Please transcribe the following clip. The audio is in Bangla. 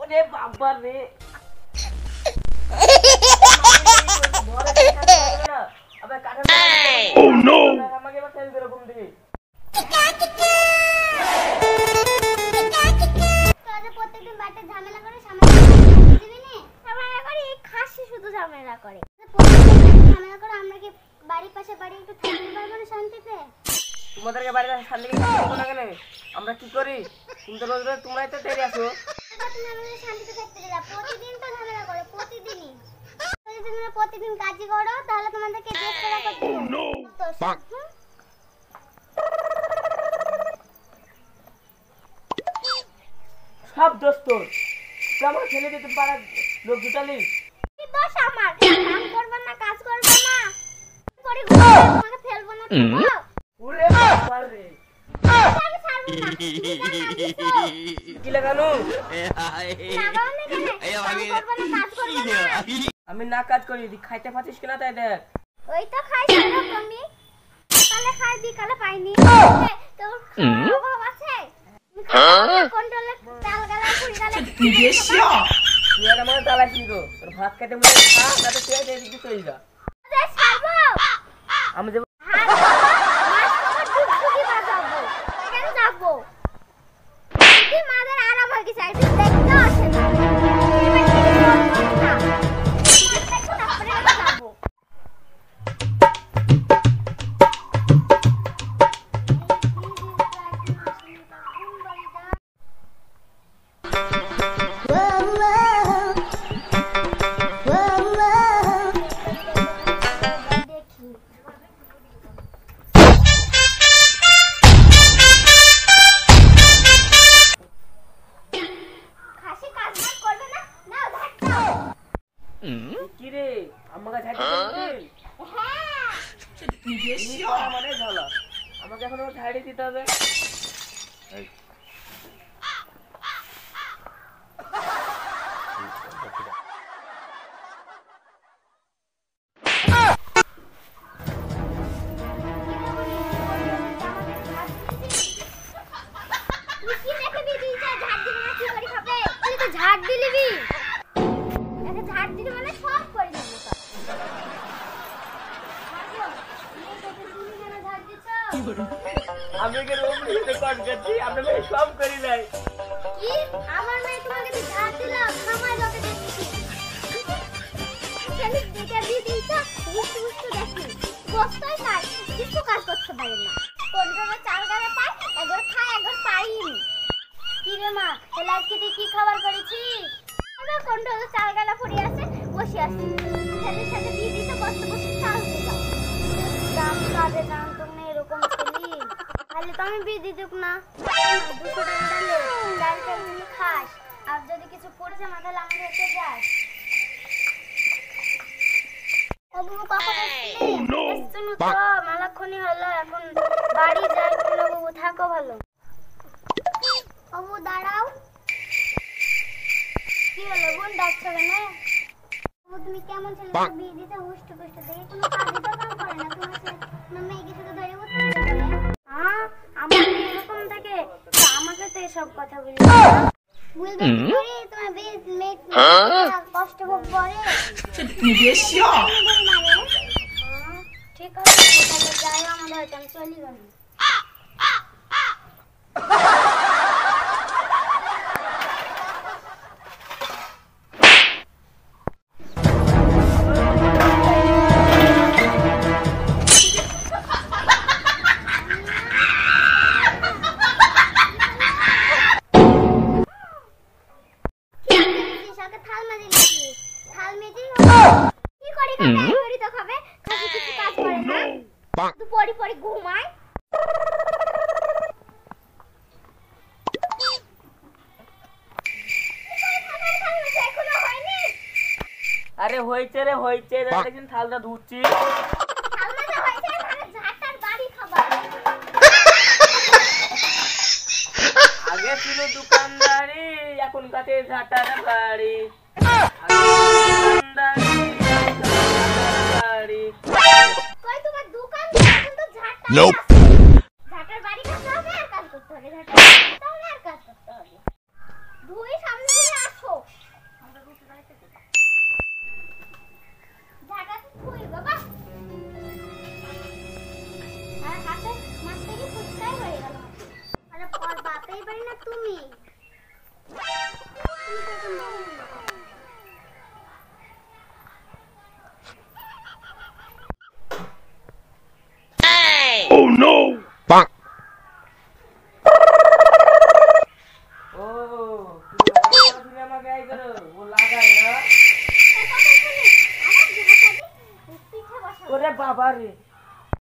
ওরে বাবা রে আবে কাটা ও নো আমাকে এবার তেল করে ঘুম থেকে তোরা প্রত্যেকদিন বাড়িতে ঝামেলা করে সামনে দিবি নে ঝামেলা করে এই খাসি শুধু ঝামেলা করে প্রত্যেকদিন ঝামেলা করে আমরা কি বাড়ির পাশে বাড়ি একটু থাকতে পারবো না শান্তিতে তোমাদেরকে বাড়িতে শান্তিতে থাকতে না কেন আমরা কি করি তুমি তো রোজ রোজ তোমরাই তো তেরে আসো তুমি আমাদের শান্তিতে থাকতে দিলা প্রতিদিন তো ঝামেলা করো প্রতিদিনই যদি তোমরা প্রতিদিন কাজই করো তাহলে তোমাদেরকে জেদ করা করতে হবে সব দোস্ত কেমন ছেলে দিতে পারা লোক জুটালি কি দোষ আমার কাম করব না কাজ করব না পরে তোমাকে ফেলবো না ওরে বাবা রে আমি ছাড়বো না কি লাগানো লাগাও না কেন কাম করব না কাজ করব না আমি না কাজ করি খাইতে পাচ্ছিস কিনা তাই দেখ ওই তো খাইছো না তুমি সকালে খাই বিকালে পাইনি তোর অভাব আছে কন্ট্রোলে চাল গালা পুরি গালা তুই আর আমার তালাশি গো তোর ভাত খেতে মনে খা না তো তুই এই দিকে চলে যা ছাড়বো আমি যাব কেন যাবো কি মাদের আরাম হয়ে গেছে একটু দেখতে আসে না কি রে আমাকে ঝাড়ি দিবি হ্যাঁ মানে ঝালা আমাকে এখন ঝাড়ি দিতে হবে ঝাড় দিলিবি ঝাড় দিলে মানে সব করে দেবো আমি কেন রেকর্ড করছি আমরা সব করি নাই কি আমার মেয়ে তোমাকে ঝাড় দিলাম সময় যত দেখছি ছেলে দেখে দিয়ে দিয়েছে বুঝতে বুঝতে দেখি বস্তায় খাই কিছু কাজ করতে পারে না কোনভাবে চাল গাড়া পায় একবার খায় একবার পাইনি কি রে মা তাহলে আজকে তুই কি খাবার করেছিস আমরা কোনভাবে চাল গাড়া পড়ে আছে বসে আছি ছেলের সাথে দিয়ে দিতে বসতে বসতে চাল দিলাম দাম কাজে দাম তুমি এরকম ছেলে তাহলে তো আমি বিয়ে দিতুক না 200 টাকা দিলে ডালটা তুমি খাস আর যদি কিছু পড়েছে মাথায় আমাকে রেখে যাস অবু কথা বলছিস শুনো তো মেলাক্ষণই হলো এখন বাড়ি যাই কোনো বাবু থাকো ভালো অবু দাঁড়াও কি হলো বোন ডাকছো কেন অবু তুমি কেমন ছেলে বিয়ে দিতে হুষ্ট পুষ্ট দেখে কোনো কাজই তো কাম করে না তোমার মেয়েকে শুধু ধরে উঠতে হ্যাঁ আমার এরকম থাকে তো আমাকে তো এসব কথা বলি বলবে করে তোমার মেয়ে কষ্ট ভোগ করে ঠিক আছে তাহলে যাই আমাদের হয়তো আমি চলি গেল পরি পরি ঘুমায় আরে হইছে রে হইছে দেখেন থালটা ধুচ্ছি থালটা হইছে মানে ঝাঁটার বাড়ি খাবার আগে ছিল দোকানদারি এখন কাছে ঝাঁটার বাড়ি কই তোমার দোকান এখন তো ঝাঁটা ঝাঁটার বাড়ি খাচ্ছ বাবা রে